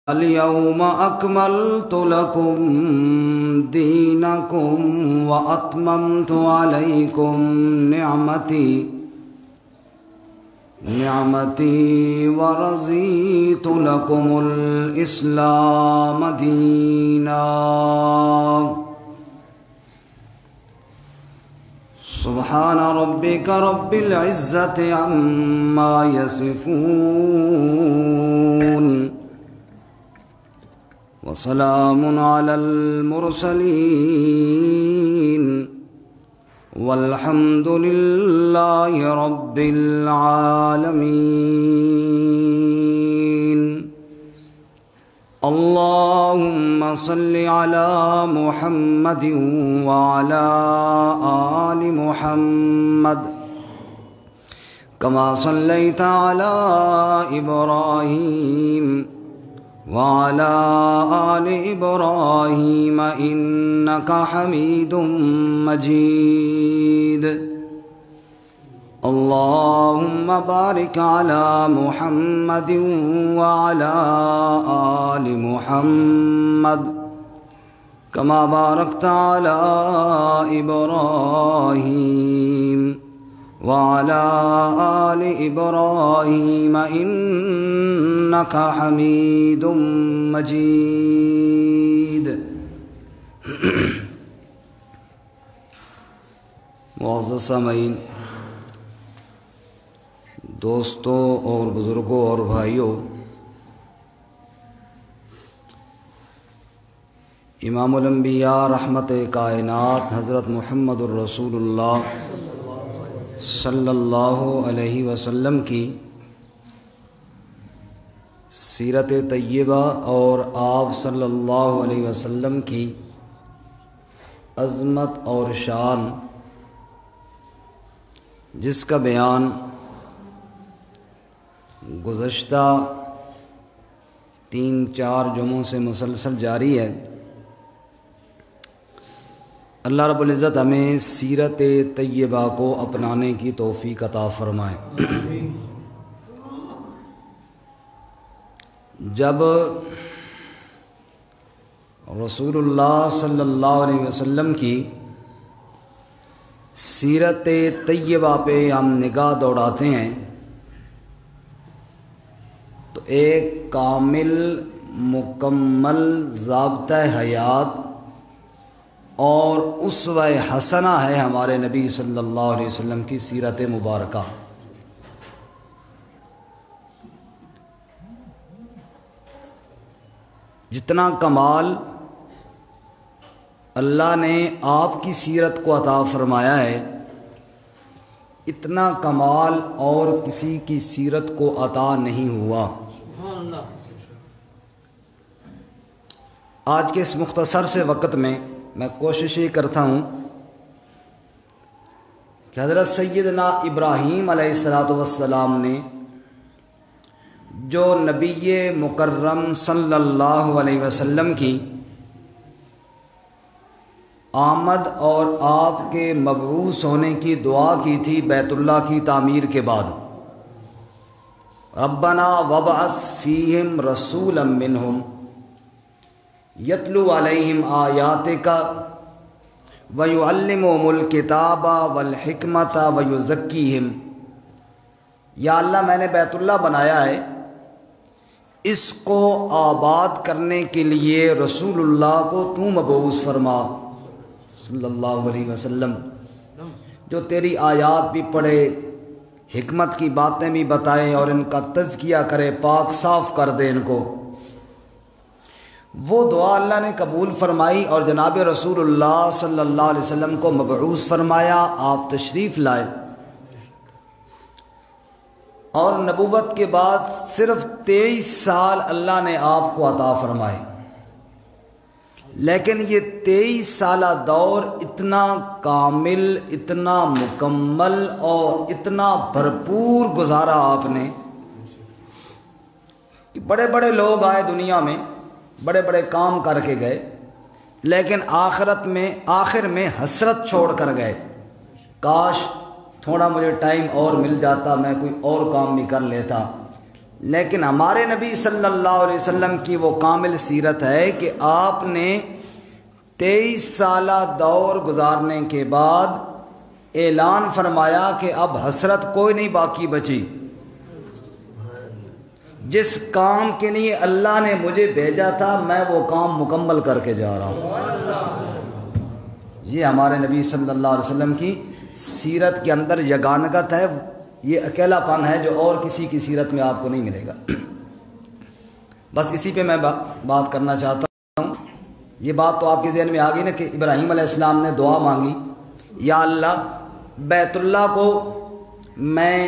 اليوم أكملت لكم دينكم وأتممت عليكم نعمتي ورضيت لكم الإسلام دينا. سبحان ربك رب العزة عما يصفون وسلام على المرسلين والحمد لله رب العالمين. اللهم صل على محمد وعلى آل محمد كما صليت على إبراهيم وعلى آل إبراهيم إنك حميد مجيد. اللهم بارك على محمد وعلى آل محمد كما باركت على إبراهيم وعلى آل إبراهيم إنك حميد مجيد. معزز سامعین، دوستوں اور بزرگوں اور بھائیوں، امام الانبیاء رحمت کائنات حضرت محمد الرسول اللہ صلی اللہ علیہ وسلم کی سیرت طیبہ اور آپ صلی اللہ علیہ وسلم کی عظمت اور شان، جس کا بیان گزشتہ 3-4 جمعوں سے مسلسل جاری ہے، اللہ رب العزت ہمیں سیرت طیبہ کو اپنانے کی توفیق عطا فرمائے۔ جب رسول اللہ صلی اللہ علیہ وسلم کی سیرت طیبہ پہ ہم نگاہ دوڑاتے ہیں تو ایک کامل مکمل ضابطہ حیات اور اسوہ حسنہ ہے ہمارے نبی صلی اللہ علیہ وسلم کی سیرت مبارکہ۔ جتنا کمال اللہ نے آپ کی سیرت کو عطا فرمایا ہے، اتنا کمال اور کسی کی سیرت کو عطا نہیں ہوا۔ آج کے اس مختصر سے وقت میں کوشش یہ کرتا ہوں کہ حضرت سیدنا ابراہیم علیہ السلام نے جو نبی مکرم صلی اللہ علیہ وسلم کی آمد اور آپ کے مبعوث ہونے کی دعا کی تھی بیت اللہ کی تعمیر کے بعد، ربنا وابعث فیہم رسولا منہم یتلو علیہم آیاتک ویعلمہم الکتاب والحکمت ویزکیہم۔ یا اللہ، میں نے بیت اللہ بنایا ہے، اس کو آباد کرنے کے لیے رسول اللہ کو تو مبعوث فرما صلی اللہ علیہ وسلم، جو تیری آیات بھی پڑھے، حکمت کی باتیں بھی بتائے اور ان کا تزکیہ کرے، پاک صاف کر دے ان کو۔ وہ دعا اللہ نے قبول فرمائی اور جناب رسول اللہ صلی اللہ علیہ وسلم کو مبعوث فرمایا، آپ تشریف لائے، اور نبوت کے بعد صرف 23 سال اللہ نے آپ کو عطا فرمائے، لیکن یہ 23 سالہ دور اتنا کامل، اتنا مکمل اور اتنا بھرپور گزارا آپ نے کہ بڑے بڑے لوگ آئے دنیا میں، بڑے بڑے کام کر کے گئے، لیکن آخر میں حسرت چھوڑ کر گئے، کاش تھوڑا مجھے ٹائم اور مل جاتا، میں کوئی اور کام بھی کر لیتا، لیکن ہمارے نبی صلی اللہ علیہ وسلم کی وہ کامل سیرت ہے کہ آپ نے 23 سالہ دور گزارنے کے بعد اعلان فرمایا کہ اب حسرت کوئی نہیں باقی بچی، جس کام کے لیے اللہ نے مجھے بھیجا تھا میں وہ کام مکمل کر کے جا رہا ہوں۔ یہ ہمارے نبی صلی اللہ علیہ وسلم کی سیرت کے اندر یگانگت ہے، یہ اکیلا پن ہے جو اور کسی کی سیرت میں آپ کو نہیں ملے گا۔ بس اسی پہ میں بات کرنا چاہتا ہوں۔ یہ بات تو آپ کے ذہن میں آ گئی نا کہ ابراہیم علیہ السلام نے دعا مانگی، یا اللہ بیت اللہ کو میں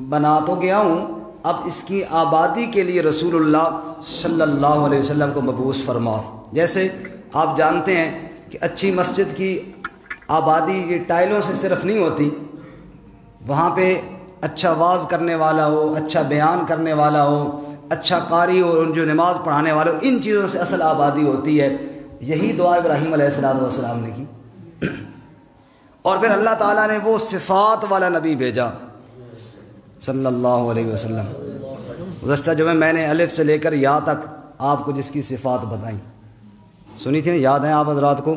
بنا تو گیا ہوں، اب اس کی آبادی کے لیے رسول اللہ صلی اللہ علیہ وسلم کو مبعوث فرما۔ جیسے آپ جانتے ہیں کہ اچھی مسجد کی آبادی یہ ٹائلوں سے صرف نہیں ہوتی، وہاں پہ اچھا واعظ کرنے والا ہو، اچھا بیان کرنے والا ہو، اچھا قاری ہو، جو نماز پڑھانے والا ہو، ان چیزوں سے اصل آبادی ہوتی ہے۔ یہی دعا ابراہیم علیہ السلام نے کی، اور پھر اللہ تعالیٰ نے وہ صفات والا نبی بھیجا صلی اللہ علیہ وسلم۔ گزشتہ جمعہ میں نے الف سے لے کر یا تک آپ کو جس کی صفات بتائیں، سنی تھی نا، یاد ہیں آپ حضرات کو؟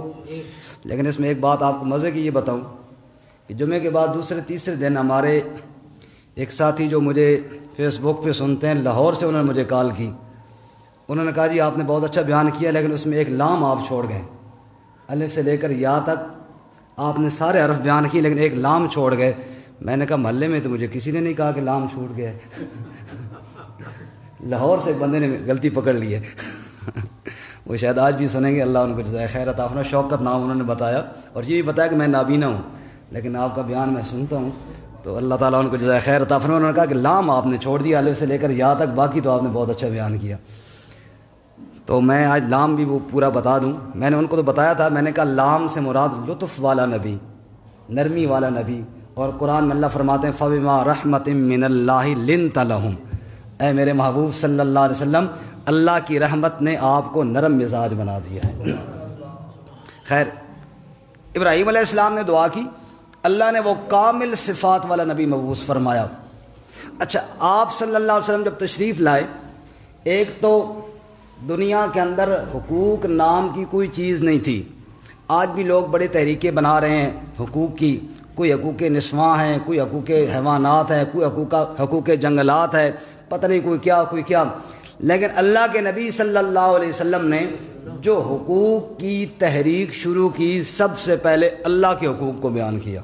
لیکن اس میں ایک بات آپ کو مزے کی یہ بتاؤں کہ جمعے کے بعد دوسرے تیسرے دن ہمارے ایک ساتھی جو مجھے فیس بک پہ سنتے ہیں، لاہور سے انہوں نے مجھے کال کی، انہوں نے کہا جی آپ نے بہت اچھا بیان کیا لیکن اس میں ایک لام آپ چھوڑ گئے، الف سے لے کر یا تک آپ نے سارے حرف بیان کیے لیکن ایک لام چھوڑ گئے۔ میں نے کہا محلے میں تو مجھے کسی نے نہیں کہا کہ لام چھوٹ گیا ہے، لاہور سے ایک بندے نے غلطی پکڑ لی ہے۔ وہ شاید آج بھی سنیں گے، اللہ ان کو جزائے خیر عطا فرمائے۔ شوکت نام انہوں نے بتایا، اور یہ بھی بتایا کہ میں نابینا ہوں لیکن آپ کا بیان میں سنتا ہوں، تو اللہ تعالیٰ ان کو جزائے خیر عطا فرمائے۔ انہوں نے کہا کہ لام آپ نے چھوڑ دیا الف سے لے کر یا تک، باقی تو آپ نے بہت اچھا بیان کیا۔ تو میں آج لام بھی وہ پورا بتا دوں۔ میں نے ان کو تو بتایا تھا، میں نے کہا لام سے مراد لطف والا نبی، نرمی والا نبی، اور قرآن میں اللہ فرماتے ہیں فَبِمَا رَحْمَةٍ مِّنَ اللَّهِ لِنْتَ لَهُمْ، اے میرے محبوب صلی اللہ علیہ وسلم اللہ کی رحمت نے آپ کو نرم مزاج بنا دیا ہے۔ خیر، ابراہیم علیہ السلام نے دعا کی، اللہ نے وہ کامل صفات والا نبی مبعوث فرمایا۔ اچھا، آپ صلی اللہ علیہ وسلم جب تشریف لائے، ایک تو دنیا کے اندر حقوق نام کی کوئی چیز نہیں تھی۔ آج بھی لوگ بڑے تحریکیں بنا رہے ہیں حقوق کی، کوئی حقوق نسواں ہیں، کوئی حقوق حیوانات ہیں، کوئی حقوق جنگلات ہے، پتہ نہیں کوئی کیا۔ لیکن اللہ کے نبی صلی اللہ علیہ وسلم نے جو حقوق کی تحریک شروع کی، سب سے پہلے اللہ کے حقوق کو بیان کیا۔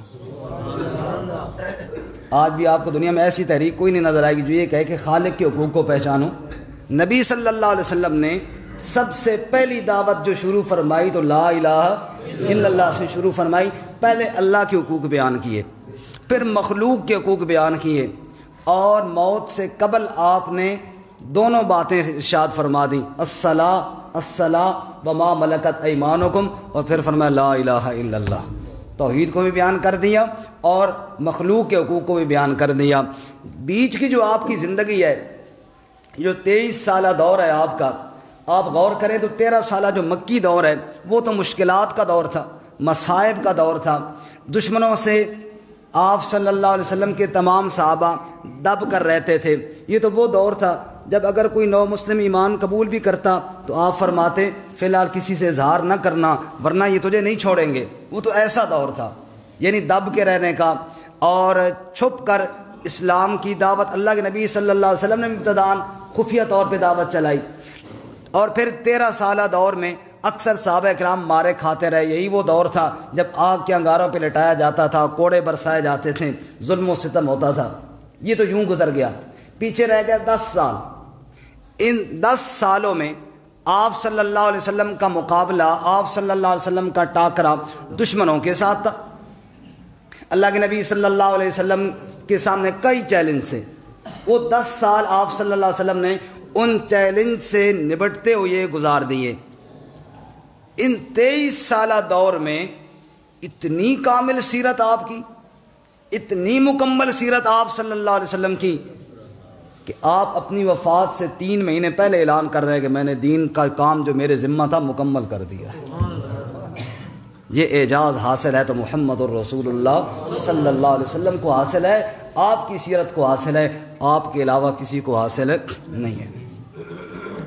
آج بھی آپ کو دنیا میں ایسی تحریک کوئی نہیں نظر آئے گی جو یہ کہے کہ خالق کے حقوق کو پہچانو۔ نبی صلی اللہ علیہ وسلم نے سب سے پہلی دعوت جو شروع فرمائی تو لا الہ الا اللہ سے شروع فرمائی۔ پہلے اللہ کے حقوق بیان کیے، پھر مخلوق کے حقوق بیان کیے، اور موت سے قبل آپ نے دونوں باتیں ارشاد فرما دیں، الصلاۃ وما ملکت ایمانکم، اور پھر فرمایا لا الہ الا اللہ۔ توحید کو بھی بیان کر دیا اور مخلوق کے حقوق کو بھی بیان کر دیا۔ بیچ کی جو آپ کی زندگی ہے، جو 23 سالہ دور ہے آپ کا، آپ غور کریں تو 13 سالہ جو مکی دور ہے وہ تو مشکلات کا دور تھا، مصائب کا دور تھا، دشمنوں سے آپ صلی اللہ علیہ وسلم کے تمام صحابہ دب کر رہتے تھے۔ یہ تو وہ دور تھا جب اگر کوئی نو مسلم ایمان قبول بھی کرتا تو آپ فرماتے فی الحال کسی سے اظہار نہ کرنا ورنہ یہ تجھے نہیں چھوڑیں گے۔ وہ تو ایسا دور تھا، یعنی دب کے رہنے کا، اور چھپ کر اسلام کی دعوت اللہ کے نبی صلی اللہ علیہ وسلم نے ابتداءً خفیہ طور پہ دعوت چلائی، اور پھر 13 سالہ دور میں اکثر صحابہ کرام مارے کھاتے رہے۔ یہی وہ دور تھا جب آگ کے انگاروں پہ لٹایا جاتا تھا، کوڑے برسائے جاتے تھے، ظلم و ستم ہوتا تھا۔ یہ تو یوں گزر گیا، پیچھے رہ گیا 10 سال۔ ان 10 سالوں میں آپ صلی اللہ علیہ وسلم کا مقابلہ، آپ صلی اللہ علیہ وسلم کا ٹاکرا دشمنوں کے ساتھ تھا۔ اللہ کے نبی صلی اللہ علیہ وسلم کے سامنے کئی چیلنج تھے، وہ 10 سال آپ صلی اللہ علیہ وسلم نے ان چیلنج سے نبٹتے ہوئے گزار دیے۔ ان 23 سالہ دور میں اتنی کامل سیرت آپ کی، اتنی مکمل سیرت آپ صلی اللہ علیہ وسلم کی کہ آپ اپنی وفات سے 3 مہینے پہلے اعلان کر رہے ہیں کہ میں نے دین کا کام جو میرے ذمہ تھا مکمل کر دیا ہے۔ یہ اعجاز حاصل ہے تو محمد الرسول اللہ صلی اللہ علیہ وسلم کو حاصل ہے، آپ کی سیرت کو حاصل ہے، آپ کے علاوہ کسی کو حاصل نہیں ہے۔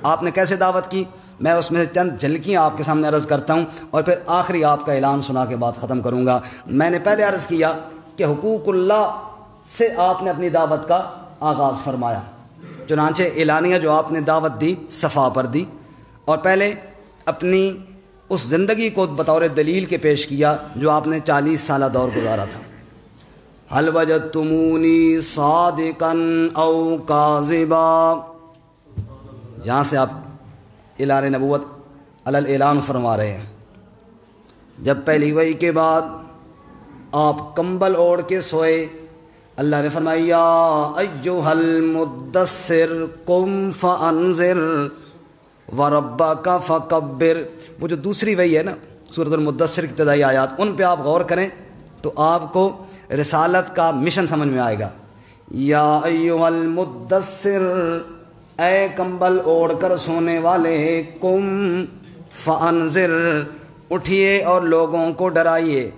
آپ نے کیسے دعوت کی، میں اس میں سے چند جھلکیاں آپ کے سامنے عرض کرتا ہوں اور پھر آخری آپ کا اعلان سنا کے بعد ختم کروں گا۔ میں نے پہلے عرض کیا کہ حقوق اللہ سے آپ نے اپنی دعوت کا آغاز فرمایا، چنانچہ اعلانیہ جو آپ نے دعوت دی صفا پر دی، اور پہلے اپنی اس زندگی کو بطور دلیل کے پیش کیا جو آپ نے 40 سالہ دور گزارا تھا۔ حل وجدتمونی صادقا او کاذبا، یہاں سے آپ اعلان نبوت علی الاعلان فرما رہے ہیں۔ جب پہلی وحی کے بعد آپ کمبل اوڑھ کے سوئے، اللہ نے فرمایا یا ایھا المدثر قم فانذر وربک فکبر۔ وہ جو دوسری وحی ہے نا سورۃ المدثر کی ابتدائی آیات، ان پہ آپ غور کریں تو آپ کو رسالت کا مشن سمجھ میں آئے گا۔ یا ایھا المدثر، اے کمبل اوڑھ کر سونے والے، قم فانذر، اٹھیے اور لوگوں کو ڈرائیے،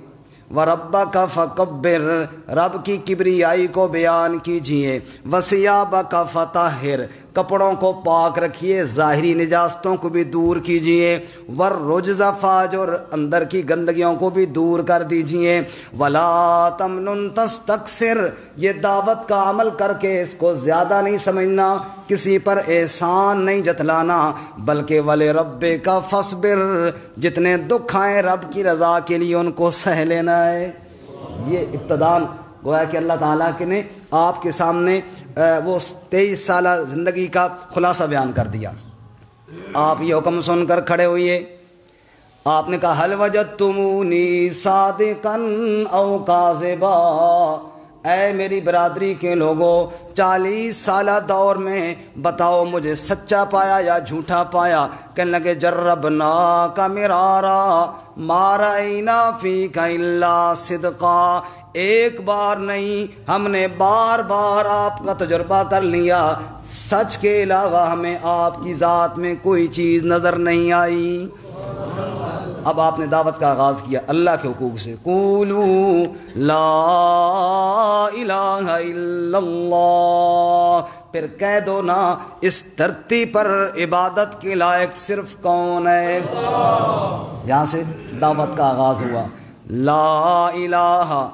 وَرَبَّكَ فَكَبِّرْ، رب کی کبریائی کو بیان کیجئے، وَثِيَابَكَ فَطَهِّرْ، کپڑوں کو پاک رکھیے، ظاہری نجاستوں کو بھی دور کیجئے، وَالرُّجْزَ فَاجُرْ، اندر کی گندگیوں کو بھی دور کر دیجئے، وَلَا تَمْنُنْ تَسْتَكْثِرْ، یہ دعوت کا عمل کر کے اس کو زیادہ نہیں سمجھنا، کسی پر احسان نہیں جتلانا، بلکہ وَلِرَبِّكَ فَاصْبِرْ، جتنے دکھ آئیں رب کی رضا کے لیے ان کو سہ لینا ہے۔ یہ ابتدان گویا کہ اللہ تعالیٰ کے نے آپ کے سامنے وہ 23 سالہ زندگی کا خلاصہ بیان کر دیا۔ آپ یہ حکم سن کر کھڑے ہوئے، آپ نے کہا حل وجدتمونی صادقا او کاذبا، اے میری برادری کے لوگوں، 40 سالہ دور میں بتاؤ مجھے سچا پایا یا جھوٹا پایا؟ کہنے لگے جربناک مرارا ما رأینا فیک الا صدقا، ایک بار نہیں ہم نے بار بار آپ کا تجربہ کر لیا، سچ کے علاوہ ہمیں آپ کی ذات میں کوئی چیز نظر نہیں آئی۔ اب آپ نے دعوت کا آغاز کیا اللہ کے حقوق سے، قولوا لا الہ الا اللہ، پھر کہہ دو نا اس دھرتی پر عبادت کے لائق صرف کون ہے؟ یہاں سے دعوت کا آغاز ہوا، لا الہ،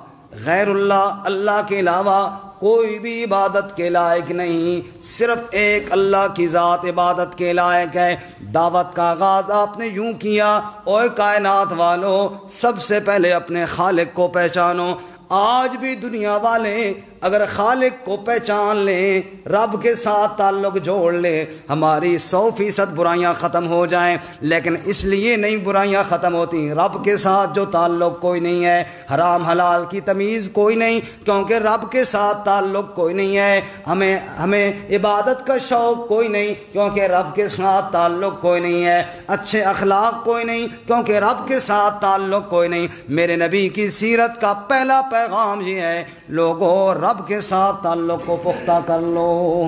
غیر اللہ، اللہ کے علاوہ کوئی بھی عبادت کے لائق نہیں، صرف ایک اللہ کی ذات عبادت کے لائق ہے۔ دعوت کا آغاز آپ نے یوں کیا، اوے کائنات والو، سب سے پہلے اپنے خالق کو پہچانو۔ آج بھی دنیا والے اگر خالق کو پہچان لیں، رب کے ساتھ تعلق جوڑ لیں، ہماری 100% برائیاں ختم ہو جائیں، لیکن اس لیے نہیں برائیاں ختم ہوتی، رب کے ساتھ جو تعلق کوئی نہیں ہے، حرام حلال کی تمیز کوئی نہیں، کیونکہ رب کے ساتھ تعلق کوئی نہیں ہے، ہمیں عبادت کا شوق کوئی نہیں، کیونکہ رب کے ساتھ تعلق کوئی نہیں ہے، اچھے اخلاق کوئی نہیں، کیونکہ رب کے ساتھ تعلق کوئی نہیں۔ میرے نبی کی سیرت کا پہلا پیغام یہ ہے، لوگوں رب کے ساتھ تعلق کو پختہ کر لو۔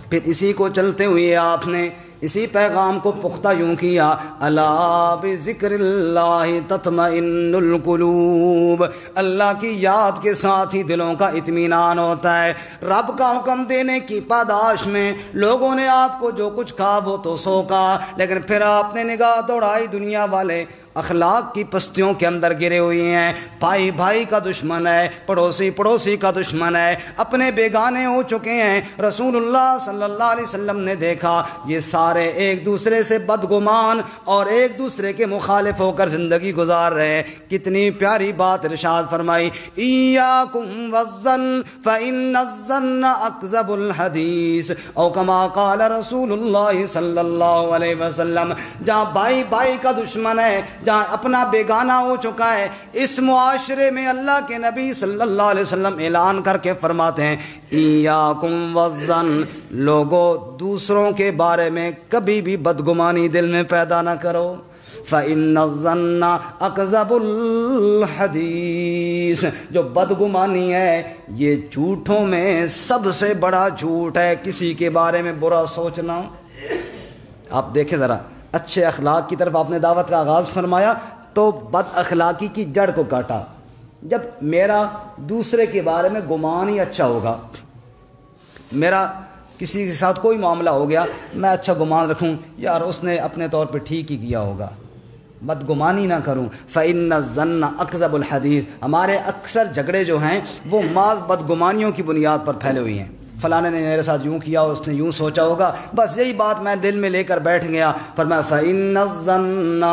پھر اسی کو چلتے ہوئے آپ نے اسی پیغام کو پختہ یوں کیا، الا بذکر اللہ تطمئن القلوب، اللہ کی یاد کے ساتھ ہی دلوں کا اطمینان ہوتا ہے۔ رب کا حکم دینے کی پاداش میں لوگوں نے آپ کو جو کچھ کہا وہ تو سو کہا، لیکن پھر آپ نے نگاہ دوڑائی، دنیا والے اخلاق کی پستیوں کے اندر گرے ہوئے ہیں، بھائی بھائی کا دشمن ہے، پڑوسی پڑوسی کا دشمن ہے، اپنے بیگانے ہو چکے ہیں۔ رسول اللہ صلی اللہ علیہ وسلم نے دیکھا یہ سارے ایک دوسرے سے بدگمان اور ایک دوسرے کے مخالف ہو کر زندگی گزار رہے ہیں۔ کتنی پیاری بات ارشاد فرمائی، ایاکم والظن فإن الظن اکذب الحدیث، او کما قال رسول اللہ صلی اللہ علیہ وسلم۔ جہاں بھائی بھائی کا دشمن ہے، جہاں اپنا بیگانہ ہو چکا ہے، اس معاشرے میں اللہ کے نبی صلی اللہ علیہ وسلم اعلان کر کے فرماتے ہیں، ایاکم والظن، لوگوں دوسروں کے بارے میں کبھی بھی بدگمانی دل میں پیدا نہ کرو، فَإِنَّ الظَّنَّ أَكْذَبُ الْحَدِيثِ، جو بدگمانی ہے یہ جھوٹوں میں سب سے بڑا جھوٹ ہے، کسی کے بارے میں برا سوچنا۔ آپ دیکھیں ذرا، اچھے اخلاق کی طرف آپ نے دعوت کا آغاز فرمایا تو بد اخلاقی کی جڑ کو کاٹا، جب میرا دوسرے کے بارے میں گمان ہی اچھا ہوگا، میرا کسی کے ساتھ کوئی معاملہ ہو گیا، میں اچھا گمان رکھوں یار اس نے اپنے طور پہ ٹھیک ہی کیا ہوگا، بدگمانی نہ کروں۔ فَإِنَّ الظَّنَّ أَكْذَبُ الْحَدِيثِ، ہمارے اکثر جھگڑے جو ہیں وہ محض بدگمانیوں کی بنیاد پر پھیلے ہوئی ہیں۔ فلانے نے میرے ساتھ یوں کیا، اس نے یوں سوچا ہوگا، بس یہی بات میں دل میں لے کر بیٹھ گیا۔ فرمایا فَإِنَّ الظَّنَّ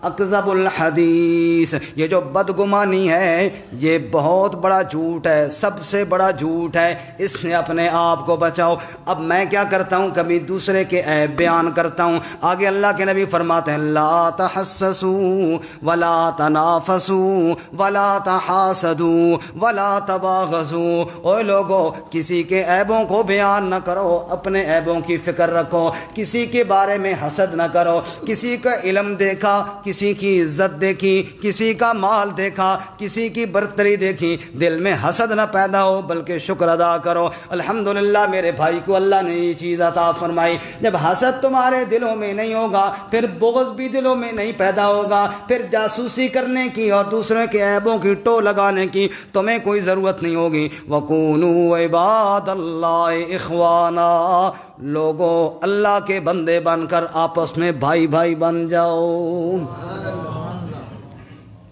اکذب الحدیث، یہ جو بدگمانی ہے یہ بہت بڑا جھوٹ ہے، سب سے بڑا جھوٹ ہے، اس نے اپنے آپ کو بچاؤ۔ اب میں کیا کرتا ہوں، کبھی دوسرے کے عیب بیان کرتا ہوں۔ آگے اللہ کے نبی فرماتے ہیں لا تحسسوا ولا تنافسوا ولا تحاسدوا ولا تباغضوا، اوے لوگو کسی کے عیبوں کو بیان نہ کرو، اپنے عیبوں کی فکر رکھو، کسی کے بارے میں حسد نہ کرو، کسی کا علم دیکھا، کسی کی عزت دیکھی، کسی کا مال دیکھا، کسی کی برتری دیکھی، دل میں حسد نہ پیدا ہو بلکہ شکر ادا کرو۔ الحمدللہ میرے بھائی کو اللہ نے یہ چیز عطا فرمائی۔ جب حسد تمہارے دلوں میں نہیں ہوگا پھر بغض بھی دلوں میں نہیں پیدا ہوگا، پھر جاسوسی کرنے کی اور دوسرے کے عیبوں کی ٹو لگانے کی تمہیں کوئی ضرورت نہیں ہوگی۔ وَكُونُوا عِبَادَ اللَّهِ إِخْوَانًا، لوگوں اللہ کے بندے بن کر آپس میں بھائی بھائی بن جاؤ۔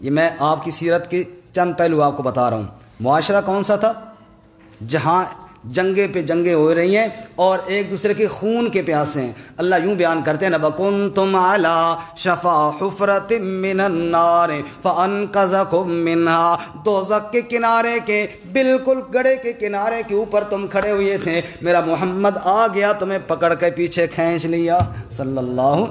یہ میں آپ کی سیرت کے چند پہلو آپ کو بتا رہا ہوں۔ معاشرہ کون سا تھا؟ جہاں جنگیں پہ جنگیں ہو رہی ہیں اور ایک دوسرے کے خون کے پیاسے ہیں۔ اللہ یوں بیان کرتے ہیں وَكُنْتُمْ عَلَى شَفَا حُفْرَةٍ مِّنَ النَّارِ فَأَنْقَذَكُم مِّنْهَا، دوزخ کے کنارے کے بالکل گڑھے کے کنارے کے اوپر تم کھڑے ہوئے تھے، میرا محمد آ گیا تمہیں پکڑ کے پیچھے کھینچ لیا صلی اللہ۔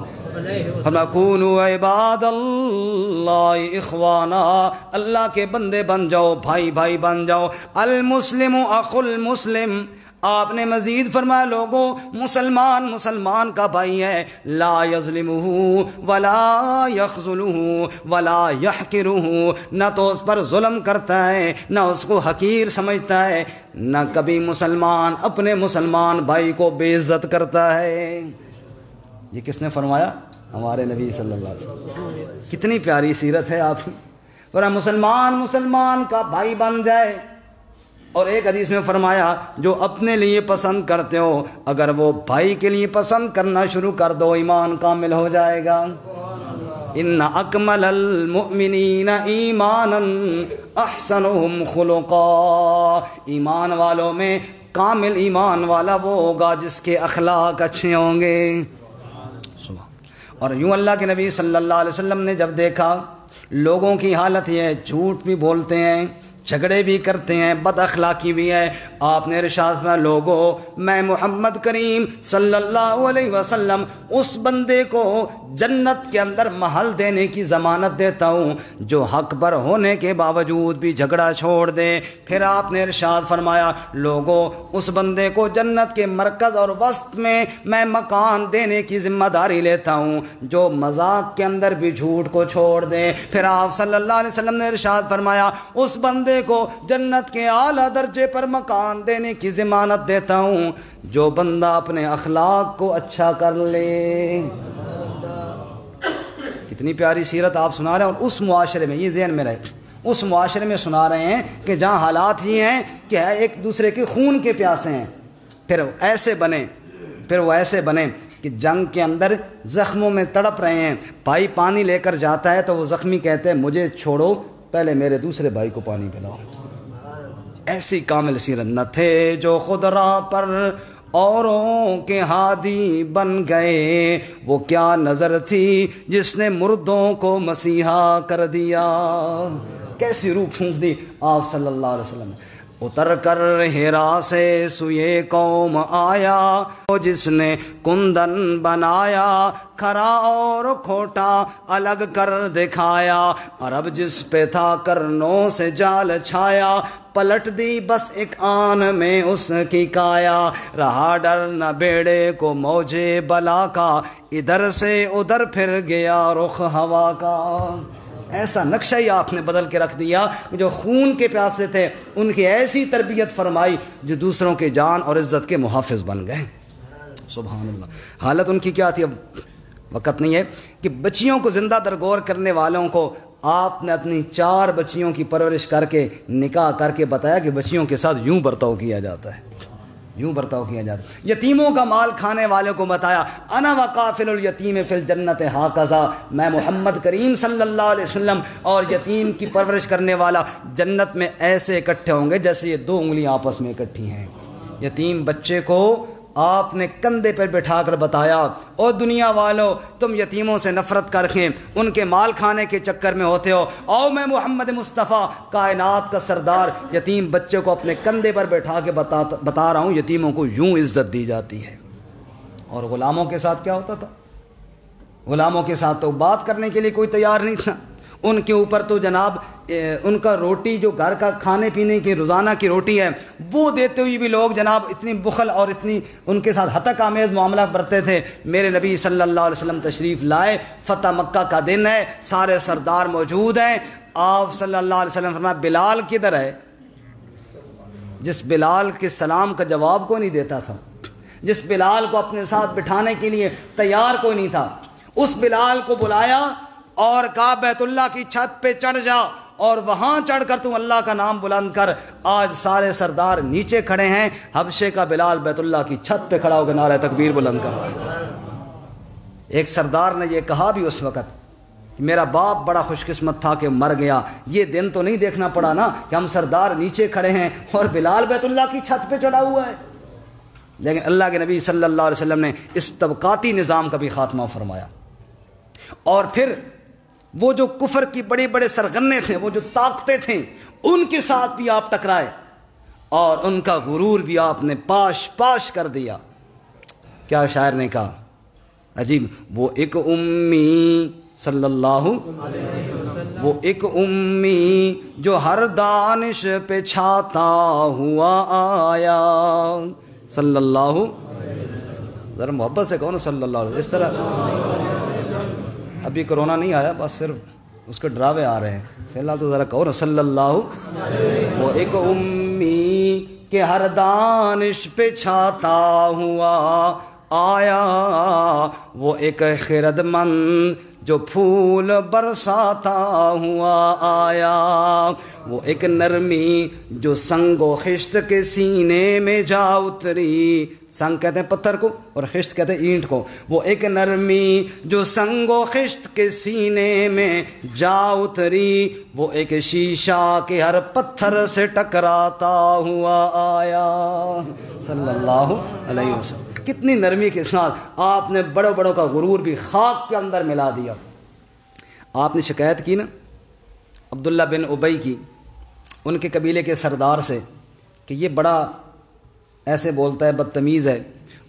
فَنَكُونُوا عِبَادَ اللَّهِ إِخْوَانًا، اللہ کے بندے بن جاؤ، بھائی بھائی بن جاؤ۔ الْمُسْلِمُ أَخُو الْمُسْلِمِ، آپ نے مزید فرمایا لوگوں مسلمان مسلمان کا بھائی ہے، لا یظلمہ ولا یخذلہ ولا یحقرہ، نہ تو اس پر ظلم کرتا ہے نہ اس کو حقیر سمجھتا ہے، نہ کبھی مسلمان اپنے مسلمان بھائی کو بے عزت کرتا ہے۔ یہ کس نے فرمایا؟ ہمارے نبی صلی اللہ علیہ وسلم۔ کتنی پیاری سیرت ہے آپ کی۔ فرمایا مسلمان مسلمان کا بھائی بن جائے، اور ایک حدیث میں فرمایا جو اپنے لیے پسند کرتے ہو اگر وہ بھائی کے لیے پسند کرنا شروع کر دو ایمان کامل ہو جائے گا۔ ان اکمل المؤمنین ایمانا احسنهم خلقا، ایمان والوں میں کامل ایمان والا وہ ہوگا جس کے اخلاق اچھے ہوں گے۔ اور یوں اللہ کے نبی صلی اللہ علیہ وسلم نے جب دیکھا لوگوں کی حالت یہ ہے، جھوٹ بھی بولتے ہیں، جھگڑے بھی کرتے ہیں، بد اخلاقی بھی ہے، آپ نے ارشاد فرمایا لوگوں میں محمد کریم صلی اللہ علیہ وسلم اس بندے کو جنت کے اندر محل دینے کی ضمانت دیتا ہوں جو حق پر ہونے کے باوجود بھی جھگڑا چھوڑ دے۔ پھر آپ نے ارشاد فرمایا لوگوں اس بندے کو جنت کے مرکز اور وسط میں میں مکان دینے کی ذمہ داری لیتا ہوں جو مذاق کے اندر بھی جھوٹ کو چھوڑ دے۔ پھر آپ صلی اللہ علیہ وسلم نے ارشاد فرمایا اس بندے کو جنت کے اعلیٰ درجے پر مکان دینے کی ضمانت دیتا ہوں جو بندہ اپنے اخلاق کو اچھا کر لے۔ کتنی پیاری سیرت آپ سنا رہے ہیں، اور اس معاشرے میں یہ ذہن میں رہے، اس معاشرے میں سنا رہے ہیں کہ جہاں حالات یہ ہیں کہ ایک دوسرے کے خون کے پیاسے ہیں، پھر وہ ایسے بنے کہ جنگ کے اندر زخموں میں تڑپ رہے ہیں، بھائی پانی لے کر جاتا ہے تو وہ زخمی کہتے ہیں مجھے چھوڑو پہلے میرے دوسرے بھائی کو پانی پلاؤ۔ ایسی کامل سیرت نہ تھے جو خود راہ پر اوروں کے ہادی بن گئے، وہ کیا نظر تھی جس نے مردوں کو مسیحا کر دیا۔ کیسی روح پھونک دی آپ صلی اللہ علیہ وسلم نے۔ اتر کر ہیرا سے سوئے قوم آیا جس نے کندن بنایا، کھرا اور کھوٹا الگ کر دکھایا، عرب جس پہ تھا کرنوں سے جال چھایا، پلٹ دی بس ایک آن میں اس کی کایا، رہا ڈر نہ بیڑے کو موجے بلا کا، ادھر سے ادھر پھر گیا رخ ہوا کا۔ ایسا نقشہ ہی آپ نے بدل کے رکھ دیا کہ جو خون کے پیاسے تھے ان کی ایسی تربیت فرمائی جو دوسروں کے جان اور عزت کے محافظ بن گئے۔ سبحان اللہ۔ حالت ان کی کیا تھی؟ اب وقت نہیں ہے کہ بچیوں کو زندہ درگور کرنے والوں کو آپ نے اپنی 4 بچیوں کی پرورش کر کے نکاح کر کے بتایا کہ بچیوں کے ساتھ یوں برتاؤ کیا جاتا ہے، یوں برتاؤ کیا جاتا ہے۔ یتیموں کا مال کھانے والوں کو بتایا انا وقافل الیتیم فی الجنت ہاکذا، میں محمد کریم صلی اللہ علیہ وسلم اور یتیم کی پرورش کرنے والا جنت میں ایسے اکٹھے ہوں گے جیسے یہ 2 انگلیاں آپس میں اکٹھی ہیں۔ یتیم بچے کو آپ نے کندھے پر بٹھا کر بتایا اور دنیا والوں تم یتیموں سے نفرت کر کے ان کے مال کھانے کے چکر میں ہوتے ہو، اور میں محمد مصطفیٰ کائنات کا سردار یتیم بچے کو اپنے کندھے پر بٹھا کے بتا رہا ہوں یتیموں کو یوں عزت دی جاتی ہے۔ اور غلاموں کے ساتھ کیا ہوتا تھا؟ غلاموں کے ساتھ تو بات کرنے کے لیے کوئی تیار نہیں تھا، ان کے اوپر تو جناب ان کا روٹی جو گھر کا کھانے پینے کی روزانہ کی روٹی ہے وہ دیتے ہوئے بھی لوگ جناب اتنی بخل اور اتنی ان کے ساتھ ہتک آمیز معاملہ برتے تھے۔ میرے نبی صلی اللہ علیہ وسلم تشریف لائے، فتح مکہ کا دن ہے، سارے سردار موجود ہیں، آپ صلی اللہ علیہ وسلم فرمایا بلال کدھر ہے؟ جس بلال کے سلام کا جواب کوئی نہیں دیتا تھا، جس بلال کو اپنے ساتھ بٹھانے کے لیے تیار کوئی نہیں تھا، اس بلال کو بلایا اور کہا بیت اللہ کی چھت پہ چڑھ جا اور وہاں چڑھ کر تم اللہ کا نام بلند کر۔ آج سارے سردار نیچے کھڑے ہیں، حبشے کا بلال بیت اللہ کی چھت پہ کھڑا ہو کے نعرہ تکبیر بلند کر رہا ہے۔ ایک سردار نے یہ کہا بھی اس وقت میرا باپ بڑا خوش قسمت تھا کہ مر گیا، یہ دن تو نہیں دیکھنا پڑا نا کہ ہم سردار نیچے کھڑے ہیں اور بلال بیت اللہ کی چھت پہ چڑھا ہوا ہے۔ لیکن اللہ کے نبی صلی اللہ علیہ وسلم نے اس طبقاتی نظام کا بھی خاتمہ فرمایا، اور پھر وہ جو کفر کی بڑے بڑے سرغنے تھے، وہ جو طاقتیں تھیں، ان کے ساتھ بھی آپ ٹکرائے اور ان کا غرور بھی آپ نے پاش پاش کر دیا۔ کیا شاعر نے کہا عجیب، وہ ایک امی صلی اللہ وہ ایک امی جو ہر دانش پہ چھاتا ہوا آیا، صلی اللہ، ذرا محبت سے کہو نا صلی اللہ علیہ، اس طرح ابھی کرونا نہیں آیا، بس صرف اس کے ڈراوے آ رہے ہیں، فی الحال تو ذرا کہو نا صلی اللہ۔ وہ ایک امی کہ ہر دانش پہ چھاتا ہوا آیا، وہ ایک خرد مند جو پھول برساتا ہوا آیا، وہ ایک نرمی جو سنگ و خشت کے سینے میں جا اتری، سنگ کہتے ہیں پتھر کو اور خشت کہتے ہیں اینٹ کو، وہ ایک نرمی جو سنگ و خشت کے سینے میں جا اتری، وہ ایک شیشہ کے ہر پتھر سے ٹکراتا ہوا آیا، صلی اللہ علیہ وسلم۔ کتنی نرمی کے ساتھ آپ نے بڑوں بڑوں کا غرور بھی خاک کے اندر ملا دیا۔ آپ نے شکایت کی نا عبداللہ بن ابی کی ان کے قبیلے کے سردار سے کہ یہ بڑا ایسے بولتا ہے، بدتمیز ہے۔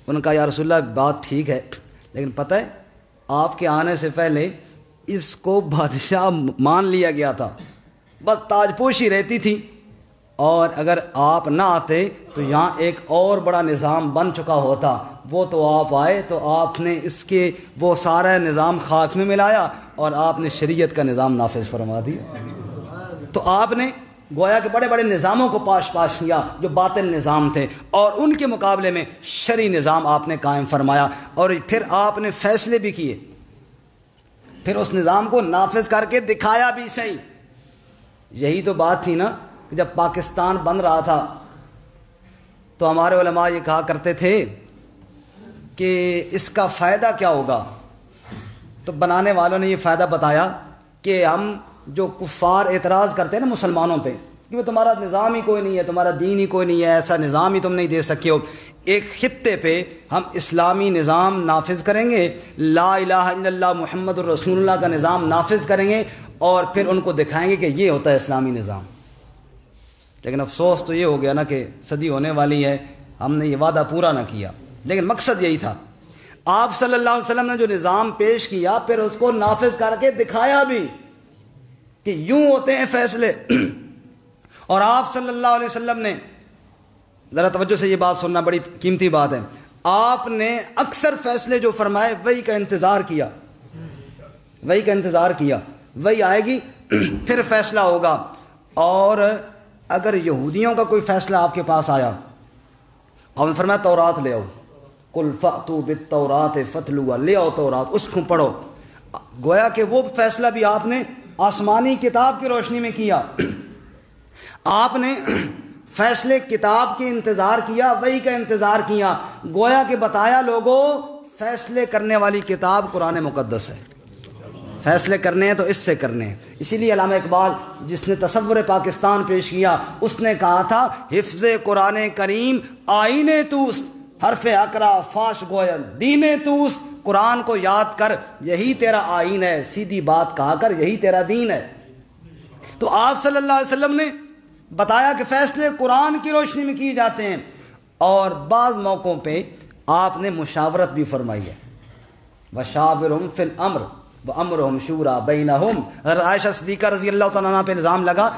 ان کا یا رسول اللہ بات ٹھیک ہے، لیکن پتہ ہے آپ کے آنے سے پہلے اس کو بادشاہ مان لیا گیا تھا، بس تاج پوشی رہتی تھی، اور اگر آپ نہ آتے تو یہاں ایک اور بڑا نظام بن چکا ہوتا، وہ تو آپ آئے تو آپ نے اس کے وہ سارا نظام خاک میں ملایا اور آپ نے شریعت کا نظام نافذ فرما دیا۔ تو آپ نے گویا کہ بڑے بڑے نظاموں کو پاش پاش کیا جو باطل نظام تھے، اور ان کے مقابلے میں شرعی نظام آپ نے قائم فرمایا، اور پھر آپ نے فیصلے بھی کیے، پھر اس نظام کو نافذ کر کے دکھایا بھی صحیح۔ یہی تو بات تھی نا کہ جب پاکستان بن رہا تھا تو ہمارے علماء یہ کہا کرتے تھے کہ اس کا فائدہ کیا ہوگا، تو بنانے والوں نے یہ فائدہ بتایا کہ ہم جو کفار اعتراض کرتے ہیں نا مسلمانوں پہ کہ وہ تمہارا نظام ہی کوئی نہیں ہے، تمہارا دین ہی کوئی نہیں ہے، ایسا نظام ہی تم نہیں دے سکے ہو، ایک خطے پہ ہم اسلامی نظام نافذ کریں گے، لا الہ الا اللہ محمد الرسول اللہ کا نظام نافذ کریں گے، اور پھر ان کو دکھائیں گے کہ یہ ہوتا ہے اسلامی نظام۔ لیکن افسوس تو یہ ہو گیا نا کہ صدی ہونے والی ہے، ہم نے یہ وعدہ پورا نہ کیا، لیکن مقصد یہی تھا۔ آپ صلی اللہ علیہ وسلم نے جو نظام پیش کیا پھر اس کو نافذ کر کے دکھایا بھی کہ یوں ہوتے ہیں فیصلے، اور آپ صلی اللہ علیہ وسلم نے، ذرا توجہ سے یہ بات سننا، بڑی قیمتی بات ہے، آپ نے اکثر فیصلے جو فرمائے وہی کا انتظار کیا، وہی کا انتظار کیا، وہی آئے گی پھر فیصلہ ہوگا۔ اور اگر یہودیوں کا کوئی فیصلہ آپ کے پاس آیا، اور فرمایا تورات لے آؤ، قل فأتوا بالتوراۃ فاتلوها، لے آؤ تورات، اس کو پڑھو، گویا کہ وہ فیصلہ بھی آپ نے آسمانی کتاب کی روشنی میں کیا، آپ نے فیصلے کتاب کے انتظار کیا، وحی کا انتظار کیا، گویا کہ بتایا لوگوں فیصلے کرنے والی کتاب قرآن مقدس ہے، فیصلے کرنے ہیں تو اس سے کرنے ہیں۔ اسی لیے علامہ اقبال جس نے تصور پاکستان پیش کیا اس نے کہا تھا حفظ قرآن کریم آئین توست، حرف اقرا فاش گوین دین توست، قرآن کو یاد کر یہی تیرا آئین ہے، سیدھی بات کہا کر یہی تیرا دین ہے۔ تو آپ صلی اللہ علیہ وسلم نے بتایا کہ فیصلے قرآن کی روشنی میں کیے جاتے ہیں، اور بعض موقعوں پہ آپ نے مشاورت بھی فرمائی ہے، وَشَاوِرْهُمْ فِي الْأَمْرِ وَأَمْرُهُمْ شُورَىٰ بَيْنَهُمْ۔ حضرت عائشہ صدیقہ رضی اللہ تعالیٰ عنہ پہ الزام لگا،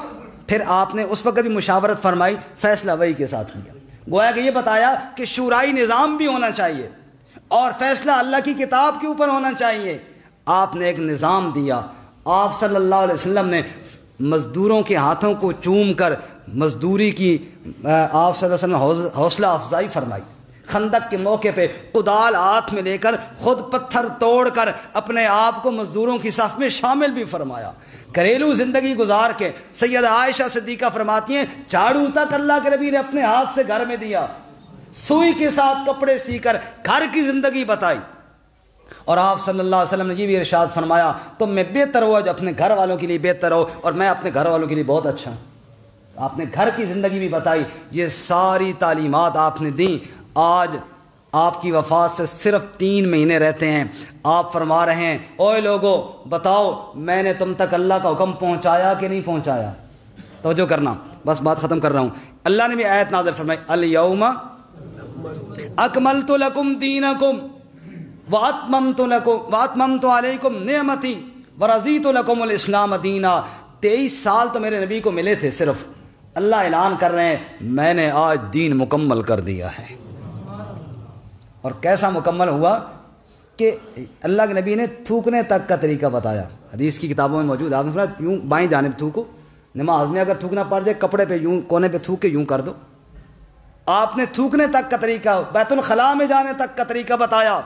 پھر آپ نے اس وقت بھی مشاورت فرمائی، فیصلہ وحی کے ساتھ کیا، گویا کہ یہ بتایا کہ شورائی نظام بھی ہونا چاہیے اور فیصلہ اللہ کی کتاب کے اوپر ہونا چاہیے۔ آپ نے ایک نظام دیا، آپ صلی اللہ علیہ وسلم نے مزدوروں کے ہاتھوں کو چوم کر مزدوری کی آپ صلی اللہ علیہ وسلم حوصلہ افزائی فرمائی، خندق کے موقع پہ کدال ہاتھ میں لے کر خود پتھر توڑ کر اپنے آپ کو مزدوروں کی صف میں شامل بھی فرمایا۔ گھریلو زندگی گزار کے سیدہ عائشہ صدیقہ فرماتی ہیں جھاڑو تک اللہ کے نبی نے اپنے ہاتھ سے گھر میں دیا، سوئی کے ساتھ کپڑے سی کر گھر کی زندگی بتائی، اور آپ صلی اللہ علیہ وسلم نے یہ بھی ارشاد فرمایا تم میں بہتر ہو جو اپنے گھر والوں کے لیے بہتر ہو، اور میں اپنے گھر والوں کے لیے بہت اچھا ہوں۔ آپ نے گھر کی زندگی بھی بتائی، یہ ساری تعلیمات آپ نے دیں۔ آج آپ کی وفات سے صرف 3 مہینے رہتے ہیں، آپ فرما رہے ہیں اوے لوگو بتاؤ میں نے تم تک اللہ کا حکم پہنچایا کہ نہیں پہنچایا؟ توجہ کرنا، بس بات ختم کر رہا ہوں۔ اللہ نے بھی آیت نازل فرمائی الیوم اکملت لکم دینکم واتممت علیکم نعمتی ورضیت لکم الاسلام دینا۔ 23 سال تو میرے نبی کو ملے تھے، صرف اللہ اعلان کر رہے ہیں میں نے آج دین مکمل کر دیا ہے۔ اور کیسا مکمل ہوا کہ اللہ کے نبی نے تھوکنے تک کا طریقہ بتایا، حدیث کی کتابوں میں موجود۔ آپ نے فرمایا یوں بائیں جانب تھوکو، نماز میں اگر تھوکنا پڑ جائے کپڑے پہ یوں کونے پہ تھوک کے یوں کر دو۔ آپ نے تھوکنے تک کا طریقہ، بیت الخلاء میں جانے تک کا طریقہ بتایا،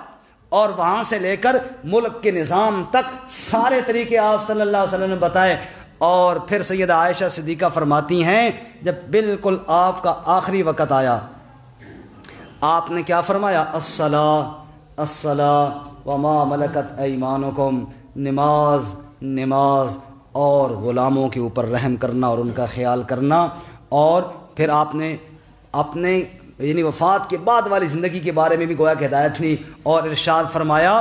اور وہاں سے لے کر ملک کے نظام تک سارے طریقے آپ صلی اللہ علیہ وسلم نے بتائے۔ اور پھر سیدہ عائشہ صدیقہ فرماتی ہیں جب بالکل آپ کا آخری وقت آیا آپ نے کیا فرمایا؟ الصلاۃ الصلاۃ وما ملکت ایمانکم، نماز نماز اور غلاموں کے اوپر رحم کرنا اور ان کا خیال کرنا۔ اور پھر آپ نے اپنے یعنی وفات کے بعد والی زندگی کے بارے میں بھی گویا کہ ہدایت لی، اور ارشاد فرمایا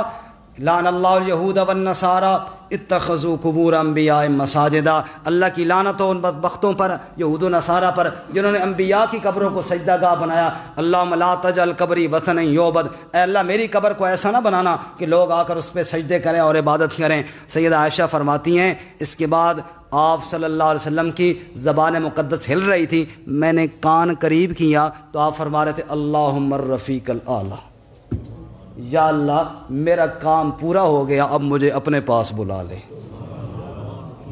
لعن اللہ الیہود والنصارى اتخذوا قبور انبیاء مساجدا۔ اللہ کی لعنت ہو ان بدبختوں پر، یہود و نصارہ پر، جنہوں نے انبیاء کی قبروں کو سجدہ گاہ بنایا۔ اللہم لا تجعل قبری وطنا یعبد، اے اللہ میری قبر کو ایسا نہ بنانا کہ لوگ آ کر اس پہ سجدے کریں اور عبادت کریں۔ سیدہ عائشہ فرماتی ہیں اس کے بعد آپ صلی اللہ علیہ وسلم کی زبان مقدس ہل رہی تھی، میں نے کان قریب کیا تو آپ فرما رہے تھے اللہم الرفیق الاعلی، یا اللہ میرا کام پورا ہو گیا اب مجھے اپنے پاس بلا لے۔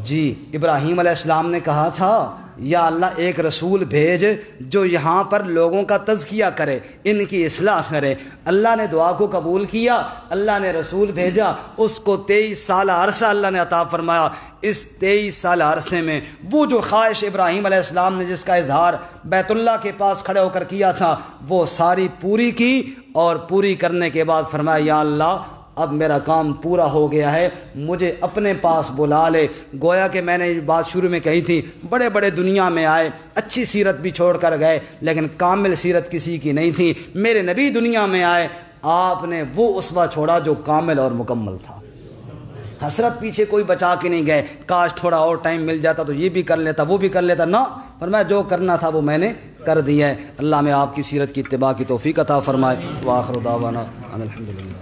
جی ابراہیم علیہ السلام نے کہا تھا یا اللہ ایک رسول بھیج جو یہاں پر لوگوں کا تزکیہ کرے، ان کی اصلاح کرے۔ اللہ نے دعا کو قبول کیا، اللہ نے رسول بھیجا، اس کو 23 سالہ عرصہ اللہ نے عطا فرمایا۔ اس 23 سالہ عرصے میں وہ جو خواہش ابراہیم علیہ السلام نے جس کا اظہار بیت اللہ کے پاس کھڑے ہو کر کیا تھا وہ ساری پوری کی، اور پوری کرنے کے بعد فرمایا یا اللہ اب میرا کام پورا ہو گیا ہے، مجھے اپنے پاس بلا لے۔ گویا کہ میں نے بات شروع میں کہی تھی بڑے بڑے دنیا میں آئے، اچھی سیرت بھی چھوڑ کر گئے لیکن کامل سیرت کسی کی نہیں تھی۔ میرے نبی دنیا میں آئے، آپ نے وہ اسوہ چھوڑا جو کامل اور مکمل تھا۔ حسرت پیچھے کوئی بچا کے نہیں گئے، کاش تھوڑا اور ٹائم مل جاتا تو یہ بھی کر لیتا وہ بھی کر لیتا، نہ فرمایا جو کرنا تھا وہ میں نے کر دیا ہے۔ اللہ میں آپ کی سیرت کی اتباع کی توفیق عطا فرمائے۔ وآخر دعوانا ان الحمدللہ۔